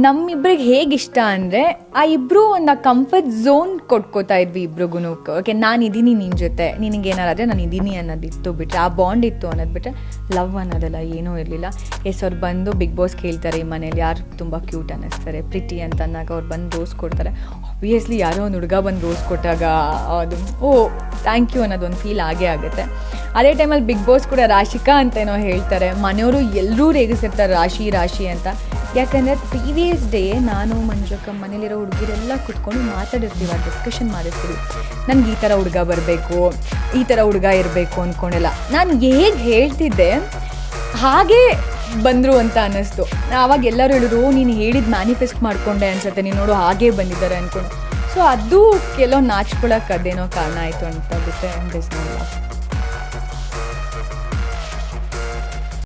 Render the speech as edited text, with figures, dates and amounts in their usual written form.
ನಮ್ಮಿಬ್ರಿಗೆ ಹೇಗಿಷ್ಟ ಅಂದರೆ ಆ ಇಬ್ಬರು ಒಂದು ಕಂಫರ್ಟ್ ಝೋನ್ ಕೊಟ್ಕೋತಾ ಇದ್ವಿ ಇಬ್ರಿಗೂ. ಓಕೆ, ನಾನು ಇದ್ದೀನಿ ನಿನ್ನ ಜೊತೆ, ನಿನಗೇನಾರಾದರೆ ನಾನು ಇದ್ದೀನಿ ಅನ್ನೋದಿತ್ತು ಬಿಟ್ಟರೆ, ಆ ಬಾಂಡ್ ಇತ್ತು ಅನ್ನೋದು ಬಿಟ್ಟರೆ ಲವ್ ಅನ್ನೋದೆಲ್ಲ ಏನೂ ಇರಲಿಲ್ಲ. ಅವ್ರು ಬಂದು ಬಿಗ್ ಬಾಸ್ ಕೇಳ್ತಾರೆ ಈ ಮನೇಲಿ ಯಾರು ತುಂಬ ಕ್ಯೂಟ್ ಅನ್ನಿಸ್ತಾರೆ, ಪ್ರಿಟಿ ಅಂತ ಅಂದಾಗ ಅವ್ರು ಬಂದು ರೋಸ್ ಕೊಡ್ತಾರೆ. ಆಬ್ವಿಯಸ್ಲಿ ಯಾರೋ ಒಂದು ಹುಡುಗ ಬಂದು ರೋಸ್ ಕೊಟ್ಟಾಗ ಅದು ಥ್ಯಾಂಕ್ ಯು ಅನ್ನೋದೊಂದು ಫೀಲ್ ಆಗೇ ಆಗುತ್ತೆ. ಅದೇ ಟೈಮಲ್ಲಿ ಬಿಗ್ ಬಾಸ್ ಕೂಡ ರಾಶಿಕಾ ಅಂತೇನೋ ಹೇಳ್ತಾರೆ, ಮನೆಯವರು ಎಲ್ಲರೂ ರೇಗಿಸಿರ್ತಾರೆ ರಾಶಿ ಅಂತ. ಯಾಕಂದರೆ ಪ್ರೀವಿಯಸ್ ಡೇ ನಾನು ಮಂಜಕ್ಕ ಮನೇಲಿರೋ ಹುಡುಗಿರೆಲ್ಲ ಕುತ್ಕೊಂಡು ಮಾತಾಡಿರ್ತೀವಿ, ಡಿಸ್ಕಷನ್ ಮಾಡಿರ್ತೀವಿ. ನನಗೆ ಈ ಥರ ಹುಡುಗ ಬರಬೇಕು, ಈ ಥರ ಹುಡುಗ ಇರಬೇಕು ಅಂದ್ಕೊಂಡಿಲ್ಲ. ನಾನು ಹೇಗೆ ಹೇಳ್ತಿದ್ದೆ ಹಾಗೇ ಬಂದರು ಅಂತ ಅನ್ನಿಸ್ತು. ಆವಾಗ ಎಲ್ಲರೂ ಹೇಳಿದ್ರು, ನೀನು ಹೇಳಿದ್ದು ಮ್ಯಾನಿಫೆಸ್ಟ್ ಮಾಡಿಕೊಂಡೆ ಅನ್ಸುತ್ತೆ, ನೀನು ನೋಡು ಹಾಗೇ ಬಂದಿದ್ದಾರೆ ಅಂದ್ಕೊಂಡು. ಸೊ ಅದು ಕೆಲವು ನಾಚ್ಕೊಳ್ಳೋಕೆ ಅದೇನೋ ಕಾರಣ ಆಯಿತು ಅಂತ ಬಿಟ್ಟರೆ